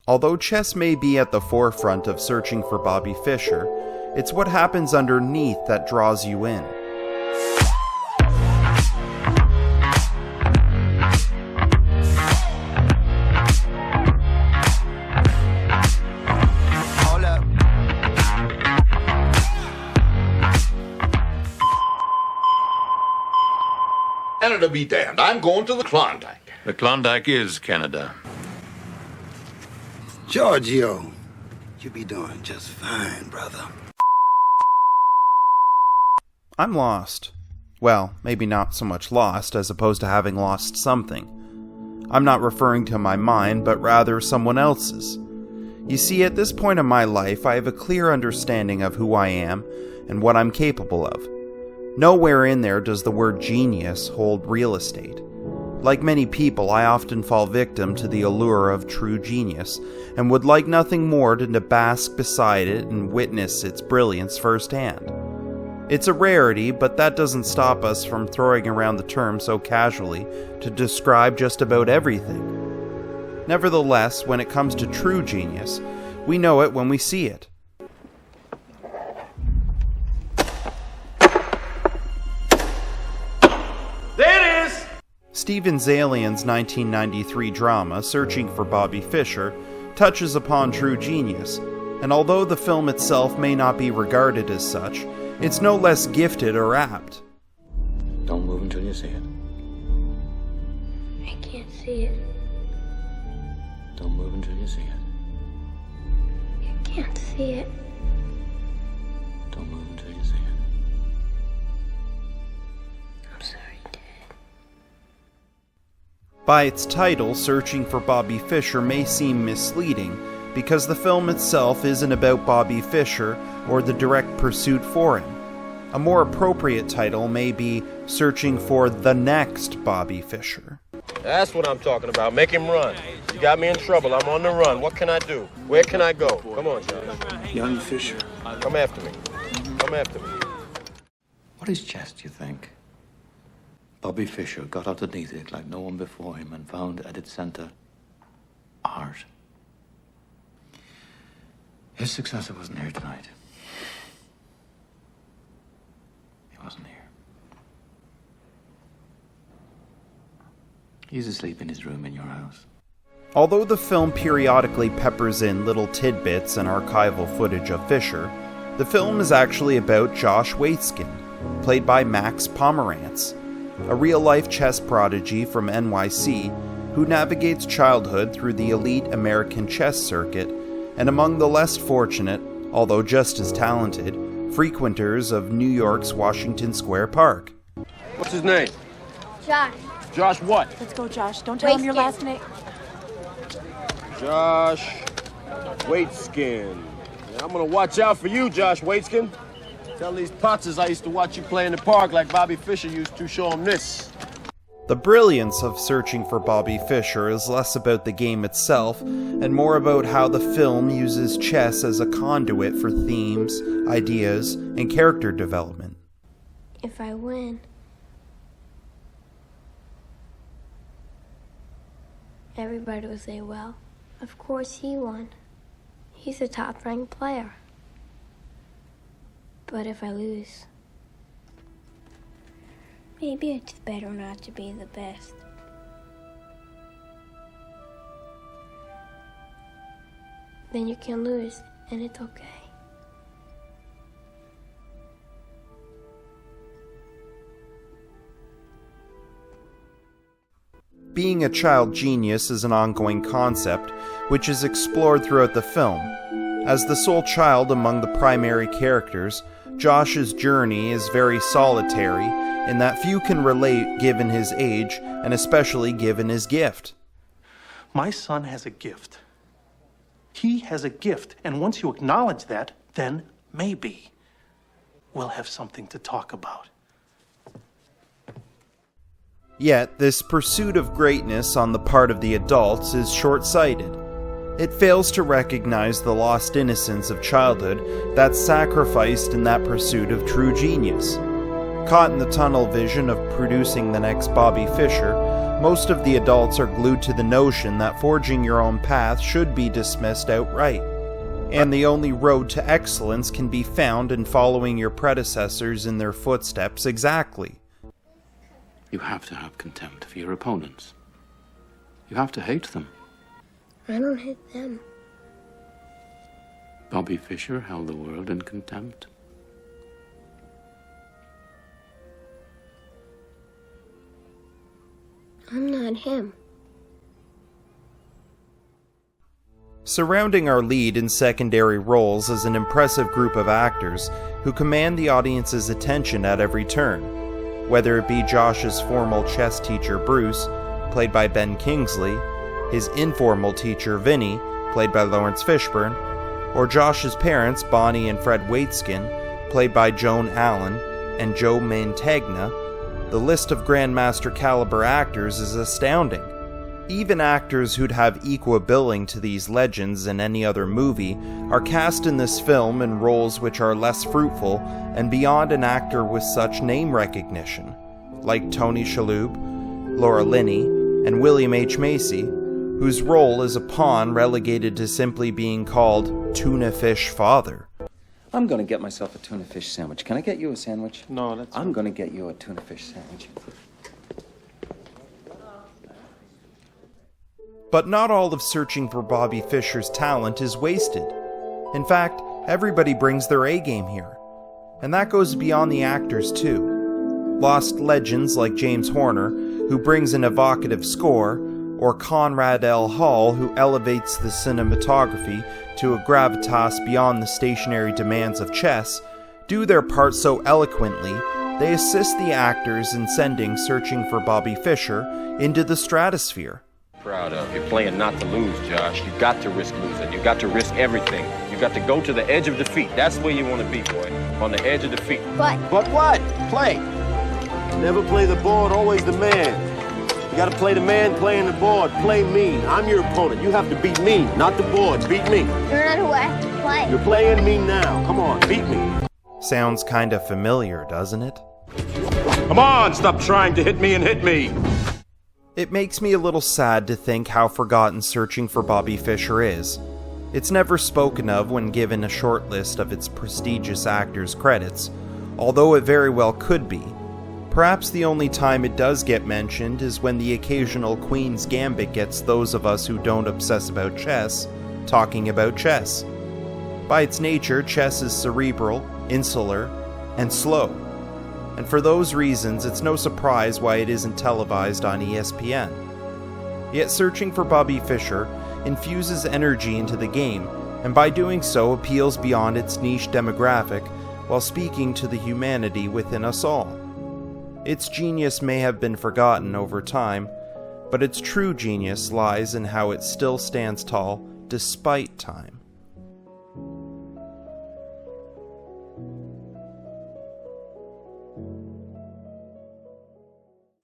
Although chess may be at the forefront of searching for Bobby Fischer, it's what happens underneath that draws you in. Canada be damned. I'm going to the Klondike. The Klondike is Canada. Giorgio, you be doing just fine, brother. I'm lost. Well, maybe not so much lost as opposed to having lost something. I'm not referring to my mind, but rather someone else's. You see, at this point in my life, I have a clear understanding of who I am and what I'm capable of. Nowhere in there does the word genius hold real estate. Like many people, I often fall victim to the allure of true genius, and would like nothing more than to bask beside it and witness its brilliance firsthand. It's a rarity, but that doesn't stop us from throwing around the term so casually to describe just about everything. Nevertheless, when it comes to true genius, we know it when we see it. Steven Zaillian's 1993 drama, Searching for Bobby Fischer, touches upon true genius, and although the film itself may not be regarded as such, it's no less gifted or apt. Don't move until you see it. I can't see it. Don't move until you see it. I can't see it. Don't move until you see it. I'm sorry, Dad. By its title, Searching for Bobby Fischer may seem misleading, because the film itself isn't about Bobby Fischer or the direct pursuit for him. A more appropriate title may be Searching for the Next Bobby Fischer. That's what I'm talking about. Make him run. You got me in trouble. I'm on the run. What can I do? Where can I go? Come on, Josh. Young Fisher. Come after me. Come after me. What is chess, do you think? Bobby Fischer got underneath it like no one before him and found at its center art. His successor wasn't here tonight. He wasn't here. He's asleep in his room in your house. Although the film periodically peppers in little tidbits and archival footage of Fischer, the film is actually about Josh Waitzkin, played by Max Pomerantz, a real-life chess prodigy from NYC who navigates childhood through the elite American chess circuit and among the less fortunate, although just as talented, frequenters of New York's Washington Square Park. What's his name? Josh. Josh what? Let's go, Josh. Don't tell him your last name. Josh Waitzkin. Yeah, I'm gonna watch out for you, Josh Waitzkin. Tell these potzers I used to watch you play in the park like Bobby Fischer used to. Show them this. The brilliance of Searching for Bobby Fischer is less about the game itself and more about how the film uses chess as a conduit for themes, ideas, and character development. If I win, everybody will say, well, of course he won. He's a top-ranked player. But if I lose, maybe it's better not to be the best. Then you can lose, and it's okay. Being a child genius is an ongoing concept, which is explored throughout the film. As the sole child among the primary characters, Josh's journey is very solitary in that few can relate given his age, and especially given his gift. My son has a gift. He has a gift, and once you acknowledge that, then maybe we'll have something to talk about. Yet, this pursuit of greatness on the part of the adults is short-sighted. It fails to recognize the lost innocence of childhood that's sacrificed in that pursuit of true genius. Caught in the tunnel vision of producing the next Bobby Fischer, most of the adults are glued to the notion that forging your own path should be dismissed outright, and the only road to excellence can be found in following your predecessors in their footsteps exactly. You have to have contempt for your opponents. You have to hate them. I don't hate them. Bobby Fischer held the world in contempt. I'm not him. Surrounding our lead in secondary roles is an impressive group of actors who command the audience's attention at every turn, whether it be Josh's formal chess teacher Bruce, played by Ben Kingsley, his informal teacher Vinny, played by Lawrence Fishburne, or Josh's parents Bonnie and Fred Waitzkin, played by Joan Allen and Joe Mantegna. The list of Grandmaster caliber actors is astounding. Even actors who'd have equal billing to these legends in any other movie are cast in this film in roles which are less fruitful and beyond an actor with such name recognition, like Tony Shalhoub, Laura Linney, and William H. Macy, whose role is a pawn relegated to simply being called Tuna Fish Father. I'm gonna get myself a tuna fish sandwich. Can I get you a sandwich? No, that's... I'm gonna get you a tuna fish sandwich. But not all of searching for Bobby Fischer's talent is wasted. In fact, everybody brings their A-game here. And that goes beyond the actors too. Lost legends like James Horner, who brings an evocative score, or Conrad L. Hall, who elevates the cinematography to a gravitas beyond the stationary demands of chess, do their part so eloquently, they assist the actors in sending Searching for Bobby Fischer into the stratosphere. Proud of. You're playing not to lose, Josh. You got to risk losing. You got to risk everything. You got to go to the edge of defeat. That's where you want to be, boy. On the edge of defeat. But what? Play. Never play the board, always the man. You gotta play the man playing the board. Play me. I'm your opponent. You have to beat me, not the board. Beat me. you're not who I have to play. You're playing me now. Come on, beat me. Sounds kinda familiar, doesn't it? Come on, stop trying to hit me and hit me. It makes me a little sad to think how forgotten Searching for Bobby Fischer is. It's never spoken of when given a short list of its prestigious actors' credits, although it very well could be. Perhaps the only time it does get mentioned is when the occasional Queen's Gambit gets those of us who don't obsess about chess talking about chess. By its nature, chess is cerebral, insular, and slow. And for those reasons, it's no surprise why it isn't televised on ESPN. Yet Searching for Bobby Fischer infuses energy into the game, and by doing so appeals beyond its niche demographic while speaking to the humanity within us all. Its genius may have been forgotten over time, but its true genius lies in how it still stands tall despite time.